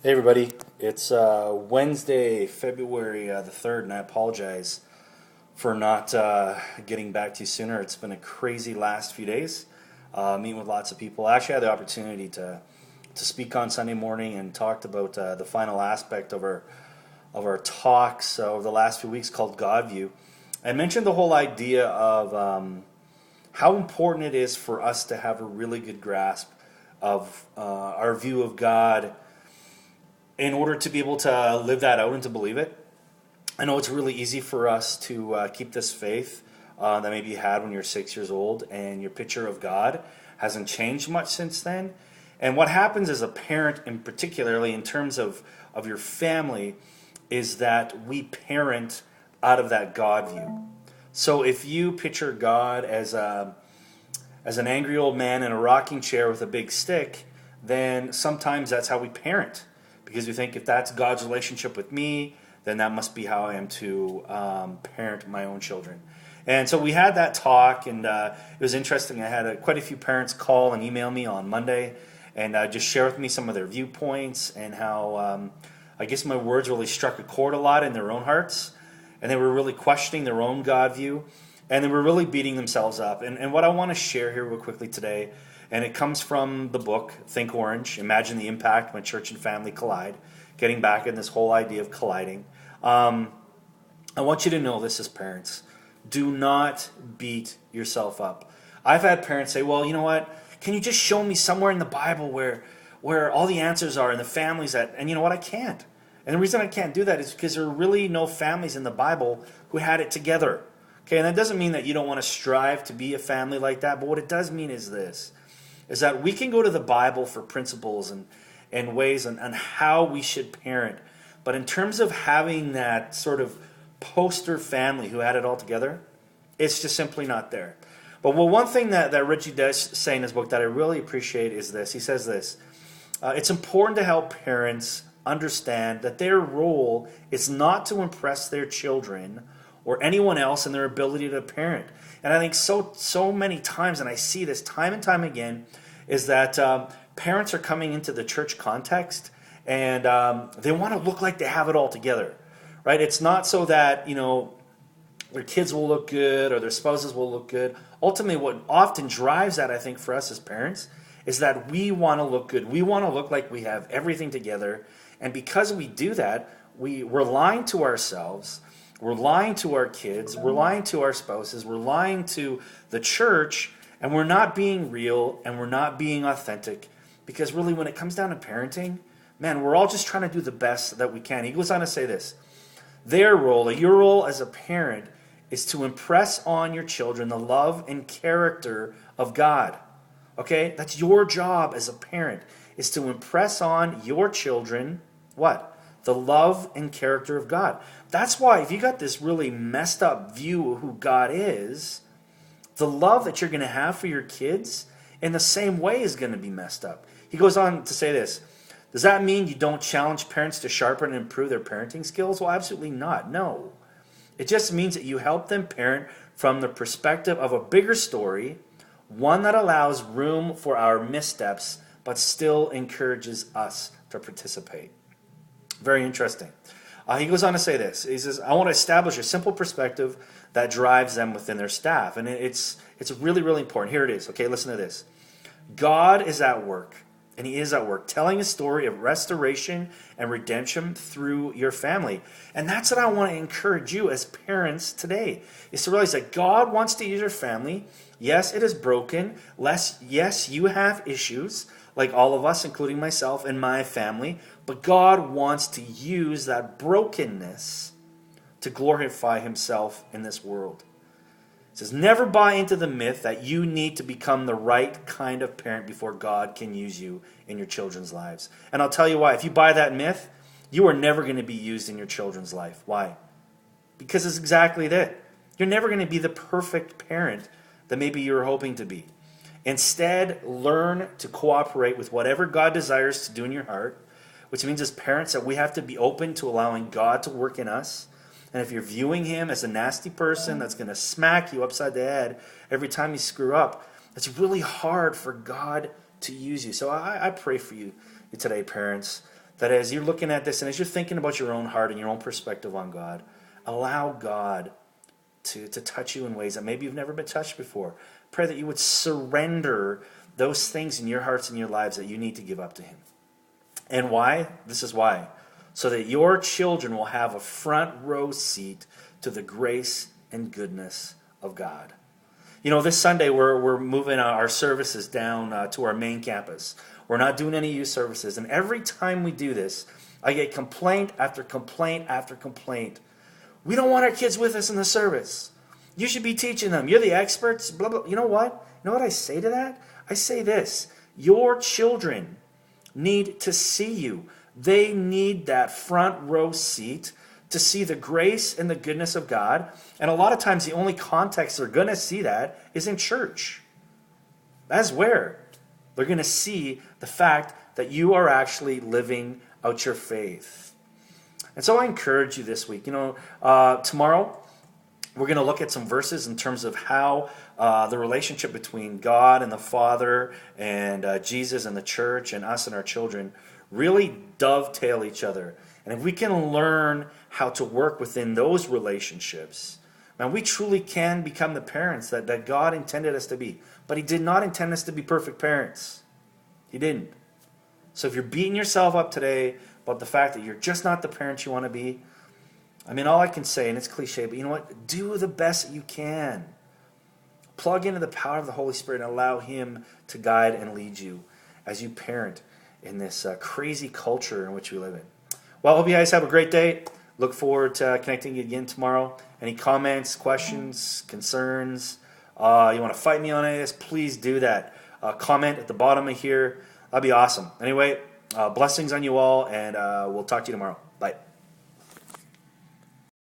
Hey everybody, it's Wednesday, February the 3rd, and I apologize for not getting back to you sooner. It's been a crazy last few days, meeting with lots of people. I actually had the opportunity to speak on Sunday morning and talked about the final aspect of our talks over the last few weeks called God View. I mentioned the whole idea of how important it is for us to have a really good grasp of our view of God in order to be able to live that out and to believe it. I know it's really easy for us to keep this faith that maybe you had when you're 6 years old, and your picture of God hasn't changed much since then. And what happens as a parent, in particularly in terms of your family, is that we parent out of that God view. So if you picture God as an angry old man in a rocking chair with a big stick, then sometimes that's how we parent. Because we think if that's God's relationship with me, then that must be how I am to parent my own children. And so we had that talk, and it was interesting. I had quite a few parents call and email me on Monday and just share with me some of their viewpoints and how I guess my words really struck a chord a lot in their own hearts. And they were really questioning their own God view, and they were really beating themselves up. And what I want to share here real quickly today, and it comes from the book Think Orange, Imagine the Impact When Church and Family Collide, getting back in this whole idea of colliding. I want you to know this as parents. Do not beat yourself up. I've had parents say, well, you know what? Can you just show me somewhere in the Bible where all the answers are and the families that, and you know what? I can't. And the reason I can't do that is because there are really no families in the Bible who had it together. Okay, and that doesn't mean that you don't want to strive to be a family like that, but what it does mean is this, is that we can go to the Bible for principles and ways on how we should parent. But in terms of having that sort of poster family who had it all together, it's just simply not there. But one thing that Richie does say in his book that I really appreciate is this. He says this, it's important to help parents understand that their role is not to impress their children or anyone else in their ability to parent. And I think so many times, and I see this time and time again, is that parents are coming into the church context and they want to look like they have it all together, right? It's not so that, their kids will look good or their spouses will look good. Ultimately, what often drives that, I think, for us as parents is that we want to look good. We want to look like we have everything together. And because we do that, we're lying to ourselves. We're lying to our kids. We're lying to our spouses. We're lying to the church. And we're not being real and we're not being authentic. Because really, when it comes down to parenting, man, we're all just trying to do the best that we can. He goes on to say this. Their role, your role as a parent, is to impress on your children the love and character of God. Okay? That's your job as a parent, is to impress on your children, what? The love and character of God. That's why if you got this really messed up view of who God is, the love that you're going to have for your kids in the same way is going to be messed up. He goes on to say this. Does that mean you don't challenge parents to sharpen and improve their parenting skills? Well, absolutely not. No. It just means that you help them parent from the perspective of a bigger story, one that allows room for our missteps, but still encourages us to participate. Very interesting. He goes on to say this. He says, I want to establish a simple perspective that drives them within their staff. And it's really, really important. Here it is. Okay, listen to this. God is at work, and he is at work, telling a story of restoration and redemption through your family. And that's what I want to encourage you as parents today, is to realize that God wants to use your family. Yes, it is broken. Yes, you have issues, like all of us, including myself and my family. But God wants to use that brokenness to glorify himself in this world. It says, never buy into the myth that you need to become the right kind of parent before God can use you in your children's lives. And I'll tell you why. If you buy that myth, you are never going to be used in your children's life. Why? Because it's exactly that. You're never going to be the perfect parent that maybe you're hoping to be. Instead, learn to cooperate with whatever God desires to do in your heart, which means as parents that we have to be open to allowing God to work in us. And if you're viewing him as a nasty person that's going to smack you upside the head every time you screw up, it's really hard for God to use you. So I pray for you today, parents, that as you're looking at this and as you're thinking about your own heart and your own perspective on God, allow God to touch you in ways that maybe you've never been touched before. Pray that you would surrender those things in your hearts and your lives that you need to give up to Him. And why? This is why. So that your children will have a front row seat to the grace and goodness of God. You know, this Sunday we're moving our services down to our main campus. We're not doing any youth services. And every time we do this, I get complaint after complaint after complaint. We don't want our kids with us in the service. You should be teaching them. You're the experts. Blah, blah. You know what? You know what I say to that? I say this. Your children need to see you. They need that front row seat to see the grace and the goodness of God. And a lot of times the only context they're going to see that is in church. That's where they're going to see the fact that you are actually living out your faith. And so I encourage you this week. You know, tomorrow we're going to look at some verses in terms of how the relationship between God and the Father and Jesus and the church and us and our children really dovetail each other. And if we can learn how to work within those relationships, man, we truly can become the parents that God intended us to be. But He did not intend us to be perfect parents. He didn't. So if you're beating yourself up today about the fact that you're just not the parent you want to be, I mean, all I can say, and it's cliche, but you know what? Do the best that you can. Plug into the power of the Holy Spirit and allow Him to guide and lead you as you parent in this crazy culture in which we live in. Well, I hope you guys have a great day. Look forward to connecting again tomorrow. Any comments, questions, concerns, you want to fight me on any of this, please do that. Comment at the bottom of here. That'd be awesome. Anyway, blessings on you all, and we'll talk to you tomorrow. Bye.